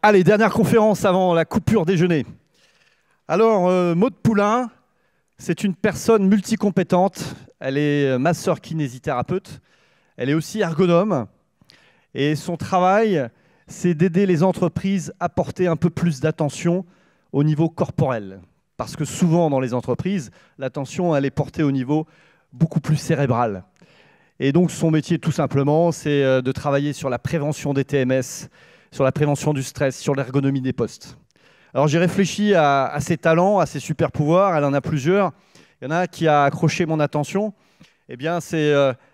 Allez, dernière conférence avant la coupure déjeuner. Alors, Maude Poulain, c'est une personne multicompétente. Elle est masseur kinésithérapeute. Elle est aussi ergonome. Et son travail, c'est d'aider les entreprises à porter un peu plus d'attention au niveau corporel. Parce que souvent, dans les entreprises, l'attention, elle est portée au niveau beaucoup plus cérébral. Et donc, son métier, tout simplement, c'est de travailler sur la prévention des TMS, sur la prévention du stress, sur l'ergonomie des postes. Alors, j'ai réfléchi à ses talents, à ses super pouvoirs. Elle en a plusieurs. Il y en a un qui a accroché mon attention. Eh bien, c'est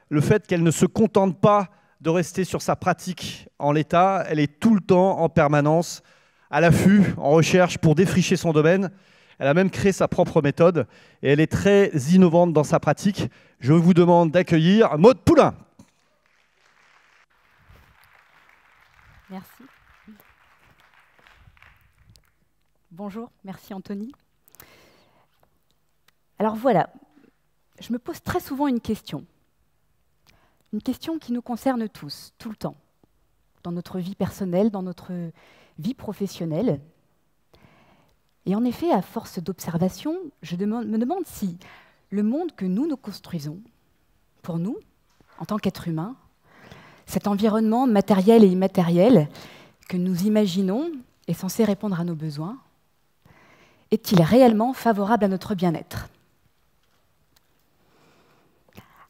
le fait qu'elle ne se contente pas de rester sur sa pratique en l'état. Elle est tout le temps, en permanence, à l'affût, en recherche pour défricher son domaine. Elle a même créé sa propre méthode et elle est très innovante dans sa pratique. Je vous demande d'accueillir Maude Poulain. Merci. Bonjour, merci Anthony. Alors voilà, je me pose très souvent une question qui nous concerne tous, tout le temps, dans notre vie personnelle, dans notre vie professionnelle. Et en effet, à force d'observation, je me demande si le monde que nous construisons, pour nous, en tant qu'êtres humains, cet environnement matériel et immatériel que nous imaginons est censé répondre à nos besoins, est-il réellement favorable à notre bien-être?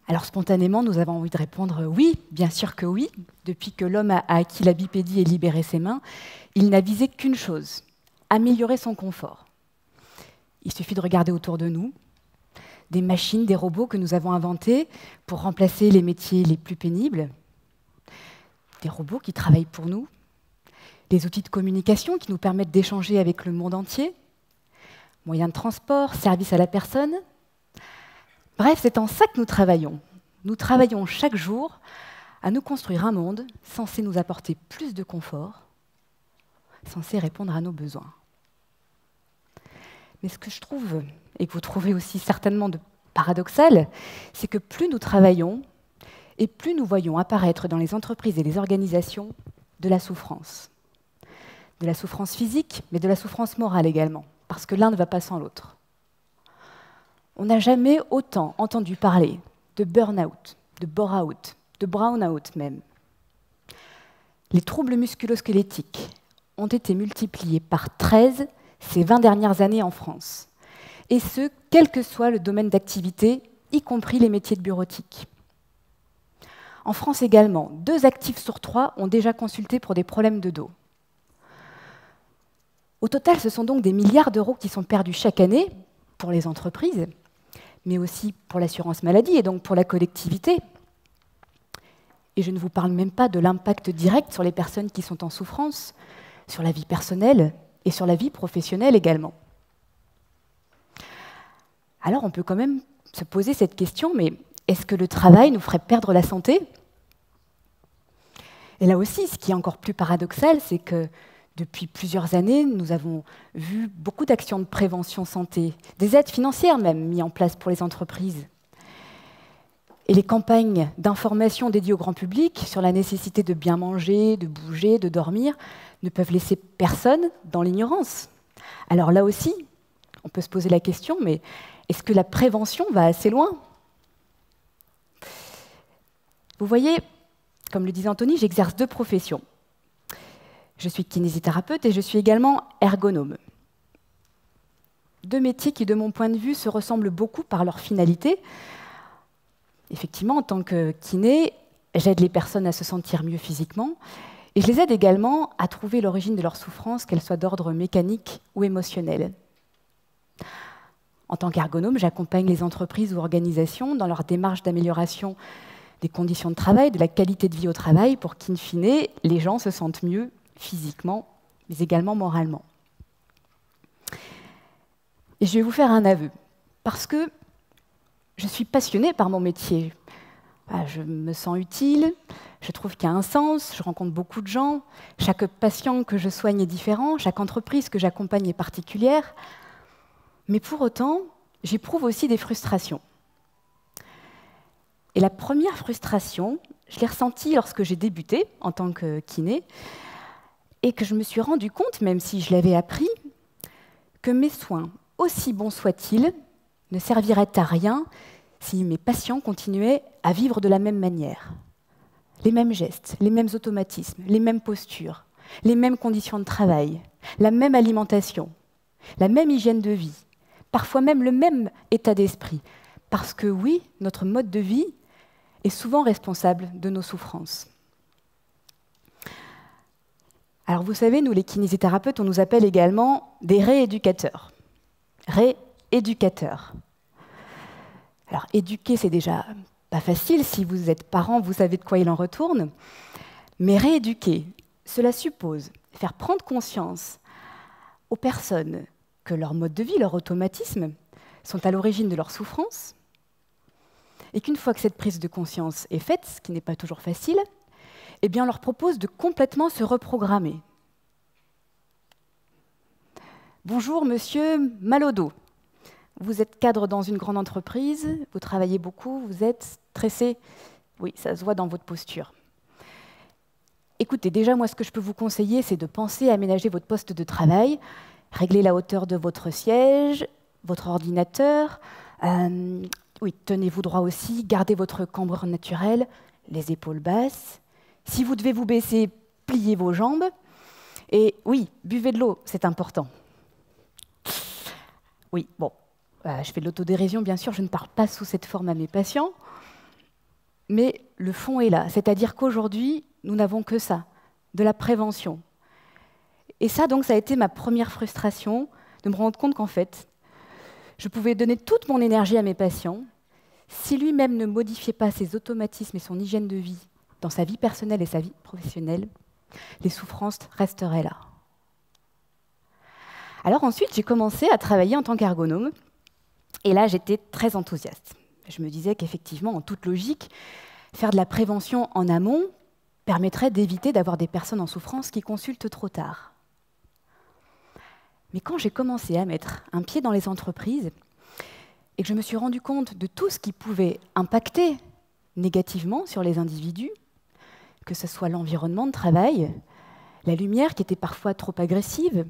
Alors spontanément, nous avons envie de répondre oui, bien sûr que oui. Depuis que l'homme a acquis la bipédie et libéré ses mains, il n'a visé qu'une chose, améliorer son confort. Il suffit de regarder autour de nous, des machines, des robots que nous avons inventés pour remplacer les métiers les plus pénibles, des robots qui travaillent pour nous, des outils de communication qui nous permettent d'échanger avec le monde entier, moyens de transport, services à la personne. Bref, c'est en ça que nous travaillons. Nous travaillons chaque jour à nous construire un monde censé nous apporter plus de confort, censé répondre à nos besoins. Mais ce que je trouve, et que vous trouvez aussi certainement de paradoxal, c'est que plus nous travaillons, et plus nous voyons apparaître dans les entreprises et les organisations de la souffrance. De la souffrance physique, mais de la souffrance morale également, parce que l'un ne va pas sans l'autre. On n'a jamais autant entendu parler de burn-out, de bore-out, de brown-out même. Les troubles musculo-squelettiques ont été multipliés par 13 ces 20 dernières années en France, et ce, quel que soit le domaine d'activité, y compris les métiers de bureautique. En France également, 2 actifs sur 3 ont déjà consulté pour des problèmes de dos. Au total, ce sont donc des milliards d'euros qui sont perdus chaque année pour les entreprises, mais aussi pour l'assurance maladie et donc pour la collectivité. Et je ne vous parle même pas de l'impact direct sur les personnes qui sont en souffrance, sur la vie personnelle et sur la vie professionnelle également. Alors on peut quand même se poser cette question, mais est-ce que le travail nous ferait perdre la santé? Et là aussi, ce qui est encore plus paradoxal, c'est que depuis plusieurs années, nous avons vu beaucoup d'actions de prévention santé, des aides financières même mises en place pour les entreprises. Et les campagnes d'information dédiées au grand public sur la nécessité de bien manger, de bouger, de dormir, ne peuvent laisser personne dans l'ignorance. Alors là aussi, on peut se poser la question, mais est-ce que la prévention va assez loin? Vous voyez, comme le disait Anthony, j'exerce 2 professions. Je suis kinésithérapeute et je suis également ergonome. 2 métiers qui, de mon point de vue, se ressemblent beaucoup par leur finalité. Effectivement, en tant que kiné, j'aide les personnes à se sentir mieux physiquement et je les aide également à trouver l'origine de leur souffrance, qu'elle soit d'ordre mécanique ou émotionnel. En tant qu'ergonome, j'accompagne les entreprises ou organisations dans leur démarche d'amélioration des conditions de travail, de la qualité de vie au travail, pour qu'in fine, les gens se sentent mieux physiquement, mais également moralement. Et je vais vous faire un aveu, parce que je suis passionnée par mon métier. Je me sens utile, je trouve qu'il y a un sens, je rencontre beaucoup de gens, chaque patient que je soigne est différent, chaque entreprise que j'accompagne est particulière, mais pour autant, j'éprouve aussi des frustrations. Et la première frustration, je l'ai ressentie lorsque j'ai débuté en tant que kiné, et que je me suis rendu compte, même si je l'avais appris, que mes soins, aussi bons soient-ils, ne serviraient à rien si mes patients continuaient à vivre de la même manière. Les mêmes gestes, les mêmes automatismes, les mêmes postures, les mêmes conditions de travail, la même alimentation, la même hygiène de vie, parfois même le même état d'esprit. Parce que oui, notre mode de vie est souvent responsable de nos souffrances. Alors vous savez, nous les kinésithérapeutes, on nous appelle également des rééducateurs. Rééducateurs. Alors éduquer, c'est déjà pas facile. Si vous êtes parent, vous savez de quoi il en retourne. Mais rééduquer, cela suppose faire prendre conscience aux personnes que leur mode de vie, leur automatisme, sont à l'origine de leur souffrance, et qu'une fois que cette prise de conscience est faite, ce qui n'est pas toujours facile, eh bien on leur propose de complètement se reprogrammer. Bonjour, monsieur Malodo. Vous êtes cadre dans une grande entreprise, vous travaillez beaucoup, vous êtes stressé. Oui, ça se voit dans votre posture. Écoutez, déjà, moi, ce que je peux vous conseiller, c'est de penser à aménager votre poste de travail, régler la hauteur de votre siège, votre ordinateur. Oui, tenez-vous droit aussi, gardez votre cambrure naturelle, les épaules basses. Si vous devez vous baisser, pliez vos jambes. Et oui, buvez de l'eau, c'est important. Oui, bon, je fais de l'autodérision, bien sûr, je ne parle pas sous cette forme à mes patients, mais le fond est là, c'est-à-dire qu'aujourd'hui, nous n'avons que ça, de la prévention. Et ça, donc, ça a été ma première frustration, de me rendre compte qu'en fait, je pouvais donner toute mon énergie à mes patients. Si lui-même ne modifiait pas ses automatismes et son hygiène de vie dans sa vie personnelle et sa vie professionnelle, les souffrances resteraient là. Alors ensuite, j'ai commencé à travailler en tant qu'ergonome. Et là, j'étais très enthousiaste. Je me disais qu'effectivement, en toute logique, faire de la prévention en amont permettrait d'éviter d'avoir des personnes en souffrance qui consultent trop tard. Mais quand j'ai commencé à mettre un pied dans les entreprises et que je me suis rendu compte de tout ce qui pouvait impacter négativement sur les individus, que ce soit l'environnement de travail, la lumière qui était parfois trop agressive,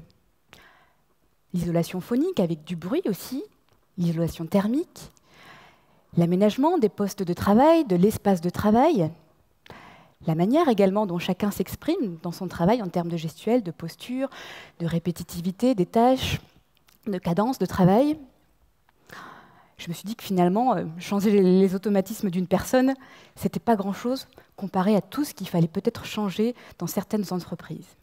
l'isolation phonique avec du bruit aussi, l'isolation thermique, l'aménagement des postes de travail, de l'espace de travail, la manière également dont chacun s'exprime dans son travail en termes de gestuelle, de posture, de répétitivité des tâches, de cadence de travail. Je me suis dit que finalement, changer les automatismes d'une personne, ce n'était pas grand-chose comparé à tout ce qu'il fallait peut-être changer dans certaines entreprises.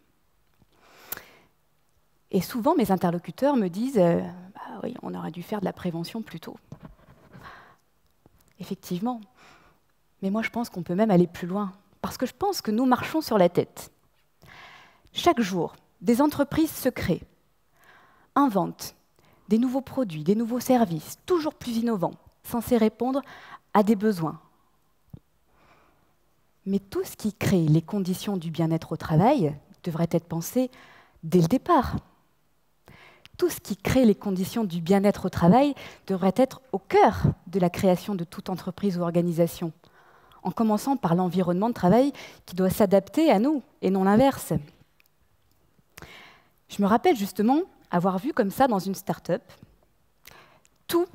Et souvent, mes interlocuteurs me disent bah oui, on aurait dû faire de la prévention plus tôt. Effectivement. Mais moi, je pense qu'on peut même aller plus loin. Parce que je pense que nous marchons sur la tête. Chaque jour, des entreprises se créent, inventent des nouveaux produits, des nouveaux services, toujours plus innovants, censés répondre à des besoins. Mais tout ce qui crée les conditions du bien-être au travail devrait être pensé dès le départ. Tout ce qui crée les conditions du bien-être au travail devrait être au cœur de la création de toute entreprise ou organisation, en commençant par l'environnement de travail qui doit s'adapter à nous, et non l'inverse. Je me rappelle justement avoir vu comme ça dans une start-up, tout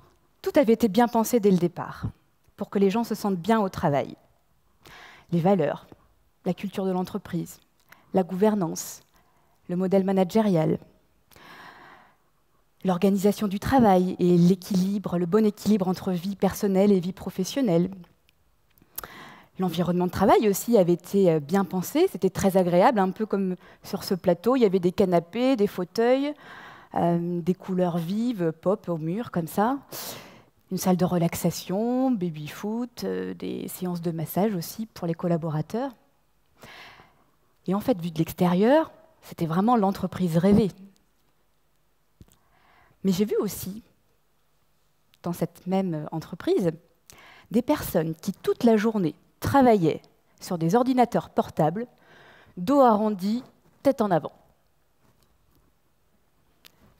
avait été bien pensé dès le départ, pour que les gens se sentent bien au travail. Les valeurs, la culture de l'entreprise, la gouvernance, le modèle managérial, l'organisation du travail et l'équilibre, le bon équilibre entre vie personnelle et vie professionnelle. L'environnement de travail aussi avait été bien pensé, c'était très agréable, un peu comme sur ce plateau, il y avait des canapés, des fauteuils, des couleurs vives, pop au mur, comme ça, une salle de relaxation, baby-foot, des séances de massage aussi pour les collaborateurs. Et en fait, vu de l'extérieur, c'était vraiment l'entreprise rêvée. Mais j'ai vu aussi, dans cette même entreprise, des personnes qui, toute la journée, travaillaient sur des ordinateurs portables, dos arrondi, tête en avant.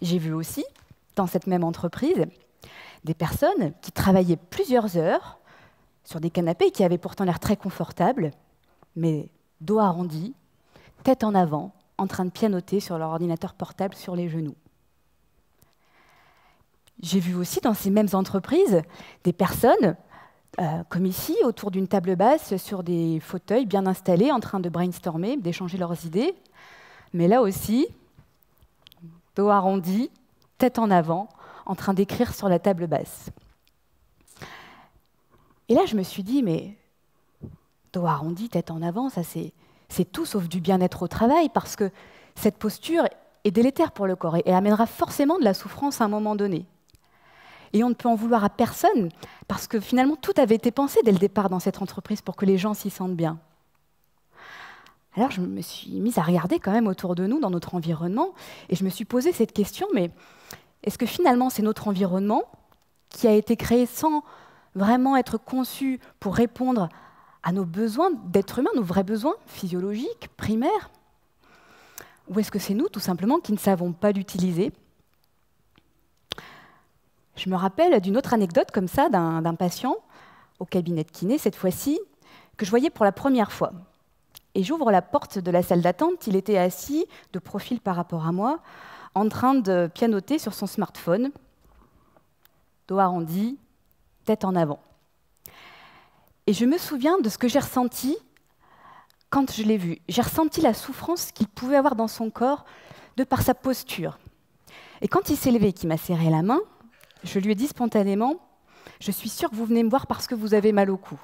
J'ai vu aussi, dans cette même entreprise, des personnes qui travaillaient plusieurs heures sur des canapés qui avaient pourtant l'air très confortables, mais dos arrondi, tête en avant, en train de pianoter sur leur ordinateur portable sur les genoux. J'ai vu aussi dans ces mêmes entreprises des personnes, comme ici, autour d'une table basse, sur des fauteuils bien installés, en train de brainstormer, d'échanger leurs idées. Mais là aussi, dos arrondi, tête en avant, en train d'écrire sur la table basse. Et là, je me suis dit, mais dos arrondi, tête en avant, ça c'est tout sauf du bien-être au travail, parce que cette posture est délétère pour le corps et amènera forcément de la souffrance à un moment donné. Et on ne peut en vouloir à personne, parce que finalement, tout avait été pensé dès le départ dans cette entreprise pour que les gens s'y sentent bien. Alors je me suis mise à regarder quand même autour de nous, dans notre environnement, et je me suis posé cette question, mais est-ce que finalement c'est notre environnement qui a été créé sans vraiment être conçu pour répondre à nos besoins d'être humain, nos vrais besoins physiologiques, primaires? Ou est-ce que c'est nous, tout simplement, qui ne savons pas l'utiliser? Je me rappelle d'une autre anecdote comme ça, d'un patient au cabinet de kiné, cette fois-ci, que je voyais pour la première fois. Et j'ouvre la porte de la salle d'attente, il était assis, de profil par rapport à moi, en train de pianoter sur son smartphone, dos arrondi, tête en avant. Et je me souviens de ce que j'ai ressenti quand je l'ai vu. J'ai ressenti la souffrance qu'il pouvait avoir dans son corps de par sa posture. Et quand il s'est levé et qu'il m'a serré la main, je lui ai dit spontanément « Je suis sûre que vous venez me voir parce que vous avez mal au cou. »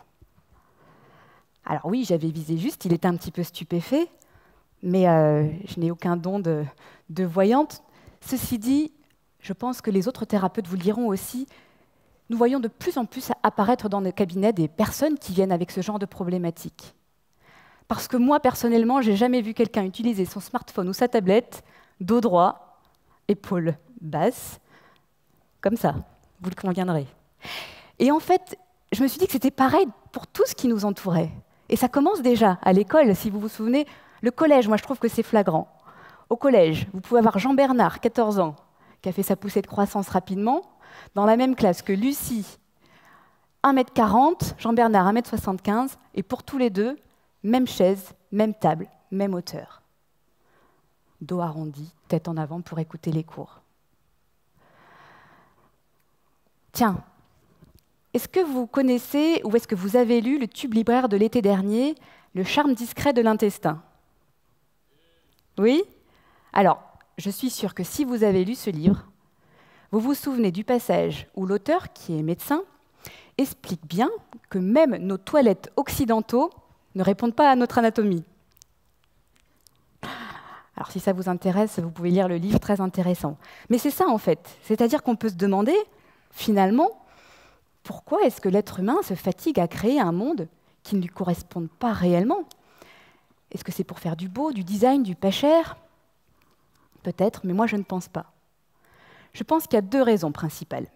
Alors oui, j'avais visé juste, il était un petit peu stupéfait, mais je n'ai aucun don de voyante. Ceci dit, je pense que les autres thérapeutes vous le diront aussi, nous voyons de plus en plus apparaître dans nos cabinets des personnes qui viennent avec ce genre de problématiques. Parce que moi, personnellement, je n'ai jamais vu quelqu'un utiliser son smartphone ou sa tablette, dos droit, épaules basses, comme ça, vous le conviendrez. Et en fait, je me suis dit que c'était pareil pour tout ce qui nous entourait. Et ça commence déjà à l'école, si vous vous souvenez. Le collège, moi je trouve que c'est flagrant. Au collège, vous pouvez avoir Jean Bernard, 14 ans, qui a fait sa poussée de croissance rapidement, dans la même classe que Lucie, 1m40, Jean Bernard, 1m75, et pour tous les deux, même chaise, même table, même hauteur. Dos arrondi, tête en avant pour écouter les cours. Tiens, est-ce que vous connaissez ou est-ce que vous avez lu le tube libraire de l'été dernier, Le charme discret de l'intestin? Oui? Alors, je suis sûre que si vous avez lu ce livre, vous vous souvenez du passage où l'auteur, qui est médecin, explique bien que même nos toilettes occidentaux ne répondent pas à notre anatomie. Alors si ça vous intéresse, vous pouvez lire le livre, très intéressant. Mais c'est ça en fait, c'est-à-dire qu'on peut se demander, finalement, pourquoi est-ce que l'être humain se fatigue à créer un monde qui ne lui corresponde pas réellement? Est-ce que c'est pour faire du beau, du design, du pas cher? Peut-être, mais moi je ne pense pas. Je pense qu'il y a deux raisons principales.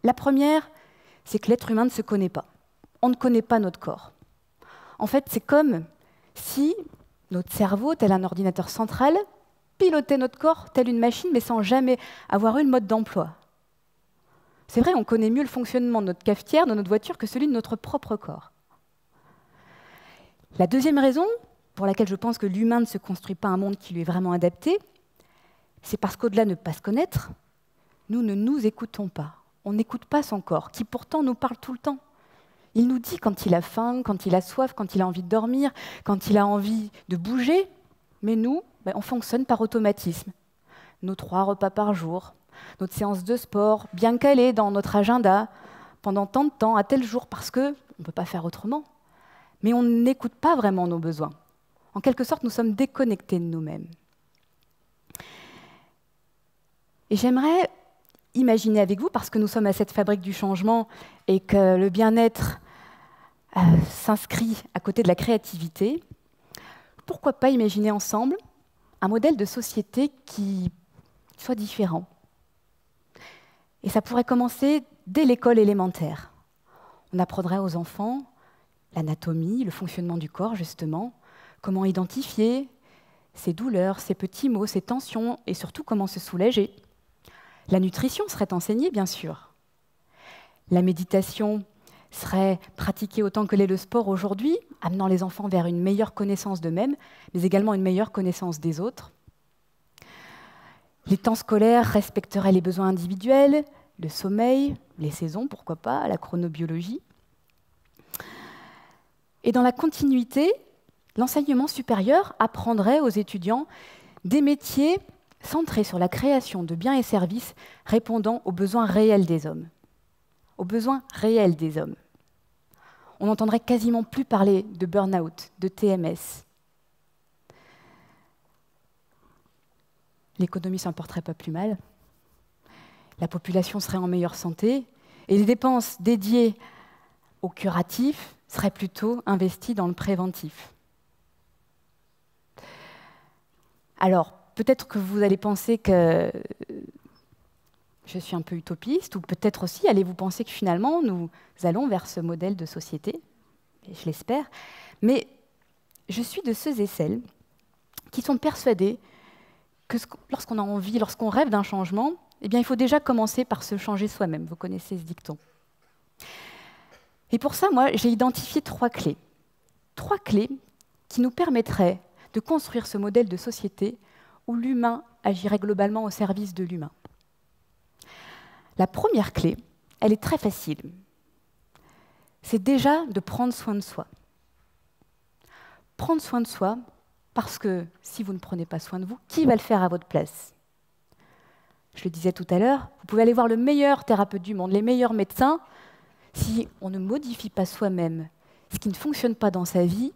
La première, c'est que l'être humain ne se connaît pas. On ne connaît pas notre corps. En fait, c'est comme si notre cerveau, tel un ordinateur central, pilotait notre corps tel une machine, mais sans jamais avoir eu le mode d'emploi. C'est vrai, on connaît mieux le fonctionnement de notre cafetière, de notre voiture, que celui de notre propre corps. La deuxième raison, pour laquelle je pense que l'humain ne se construit pas un monde qui lui est vraiment adapté, c'est parce qu'au-delà de ne pas se connaître, nous ne nous écoutons pas. On n'écoute pas son corps, qui pourtant nous parle tout le temps. Il nous dit quand il a faim, quand il a soif, quand il a envie de dormir, quand il a envie de bouger. Mais nous, on fonctionne par automatisme. Nos 3 repas par jour, notre séance de sport, bien calée dans notre agenda, pendant tant de temps, à tel jour, parce qu'on ne peut pas faire autrement. Mais on n'écoute pas vraiment nos besoins. En quelque sorte, nous sommes déconnectés de nous-mêmes. Et j'aimerais imaginer avec vous, parce que nous sommes à cette fabrique du changement et que le bien-être s'inscrit à côté de la créativité, pourquoi pas imaginer ensemble un modèle de société qui soit différent. Et ça pourrait commencer dès l'école élémentaire. On apprendrait aux enfants l'anatomie, le fonctionnement du corps, justement, comment identifier ses douleurs, ses petits maux, ses tensions, et surtout comment se soulager. La nutrition serait enseignée, bien sûr. La méditation serait pratiqué autant que l'est le sport aujourd'hui, amenant les enfants vers une meilleure connaissance d'eux-mêmes, mais également une meilleure connaissance des autres. Les temps scolaires respecteraient les besoins individuels, le sommeil, les saisons, pourquoi pas, la chronobiologie. Et dans la continuité, l'enseignement supérieur apprendrait aux étudiants des métiers centrés sur la création de biens et services répondant aux besoins réels des hommes. Aux besoins réels des hommes. On n'entendrait quasiment plus parler de burn-out, de TMS. L'économie s'en porterait pas plus mal. La population serait en meilleure santé et les dépenses dédiées au curatif seraient plutôt investies dans le préventif. Alors, peut-être que vous allez penser que je suis un peu utopiste, ou peut-être aussi allez-vous penser que finalement nous allons vers ce modèle de société, et je l'espère, mais je suis de ceux et celles qui sont persuadés que lorsqu'on a envie, lorsqu'on rêve d'un changement, eh bien, il faut déjà commencer par se changer soi-même. Vous connaissez ce dicton. Et pour ça, moi, j'ai identifié 3 clés. 3 clés qui nous permettraient de construire ce modèle de société où l'humain agirait globalement au service de l'humain. La première clé, elle est très facile. C'est déjà de prendre soin de soi. Prendre soin de soi, parce que si vous ne prenez pas soin de vous, qui va le faire à votre place? Je le disais tout à l'heure, vous pouvez aller voir le meilleur thérapeute du monde, les meilleurs médecins. Si on ne modifie pas soi-même ce qui ne fonctionne pas dans sa vie,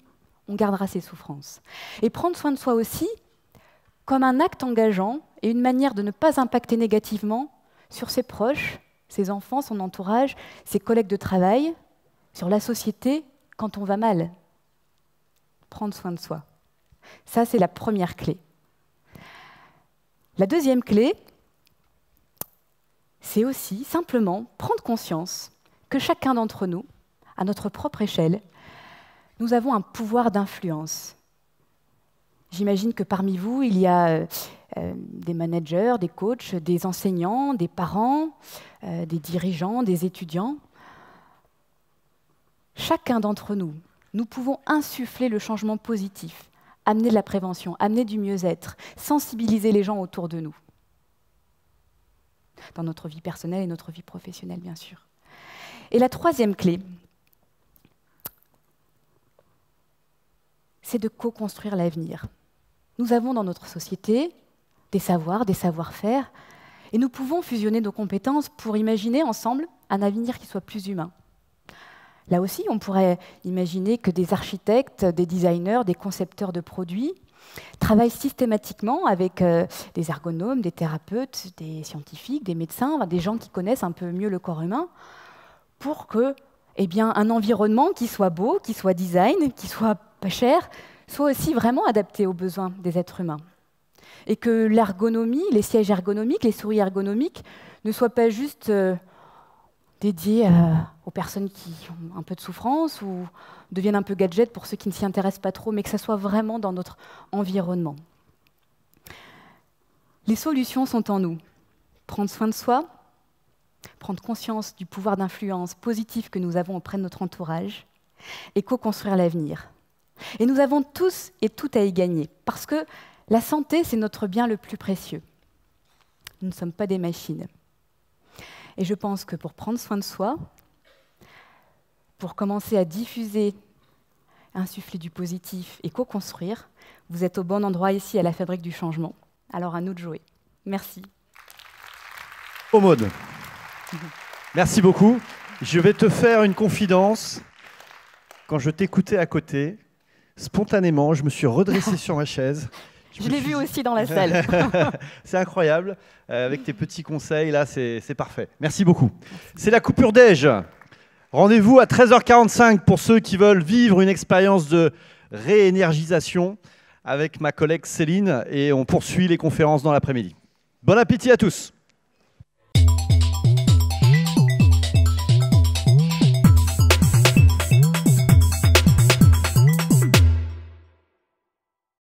on gardera ses souffrances. Et prendre soin de soi aussi, comme un acte engageant et une manière de ne pas impacter négativement sur ses proches, ses enfants, son entourage, ses collègues de travail, sur la société quand on va mal. Prendre soin de soi. Ça, c'est la première clé. La deuxième clé, c'est aussi simplement prendre conscience que chacun d'entre nous, à notre propre échelle, nous avons un pouvoir d'influence. J'imagine que parmi vous, il y a des managers, des coachs, des enseignants, des parents, des dirigeants, des étudiants. Chacun d'entre nous, nous pouvons insuffler le changement positif, amener de la prévention, amener du mieux-être, sensibiliser les gens autour de nous. Dans notre vie personnelle et notre vie professionnelle, bien sûr. Et la troisième clé, c'est de co-construire l'avenir. Nous avons dans notre société des savoirs, des savoir-faire, et nous pouvons fusionner nos compétences pour imaginer ensemble un avenir qui soit plus humain. Là aussi, on pourrait imaginer que des architectes, des designers, des concepteurs de produits travaillent systématiquement avec des ergonomes, des thérapeutes, des scientifiques, des médecins, des gens qui connaissent un peu mieux le corps humain, pour que, un environnement qui soit beau, qui soit design, qui soit pas cher, soit aussi vraiment adapté aux besoins des êtres humains. Et que l'ergonomie, les sièges ergonomiques, les souris ergonomiques, ne soient pas juste dédiés aux personnes qui ont un peu de souffrance ou deviennent un peu gadgets pour ceux qui ne s'y intéressent pas trop, mais que ça soit vraiment dans notre environnement. Les solutions sont en nous. Prendre soin de soi, prendre conscience du pouvoir d'influence positif que nous avons auprès de notre entourage et co-construire l'avenir. Et nous avons tous et toutes à y gagner, parce que la santé, c'est notre bien le plus précieux. Nous ne sommes pas des machines. Et je pense que pour prendre soin de soi, pour commencer à diffuser, insuffler du positif et co-construire, vous êtes au bon endroit ici à la Fabrique du Changement. Alors à nous de jouer. Merci. Maud, merci beaucoup. Je vais te faire une confidence. Quand je t'écoutais à côté, spontanément, je me suis redressé sur ma chaise. Je l'ai vu aussi dans la salle. C'est incroyable. Avec tes petits conseils, là, c'est parfait. Merci beaucoup. C'est la coupure déj. Rendez-vous à 13h45 pour ceux qui veulent vivre une expérience de réénergisation avec ma collègue Céline. Et on poursuit les conférences dans l'après-midi. Bon appétit à tous.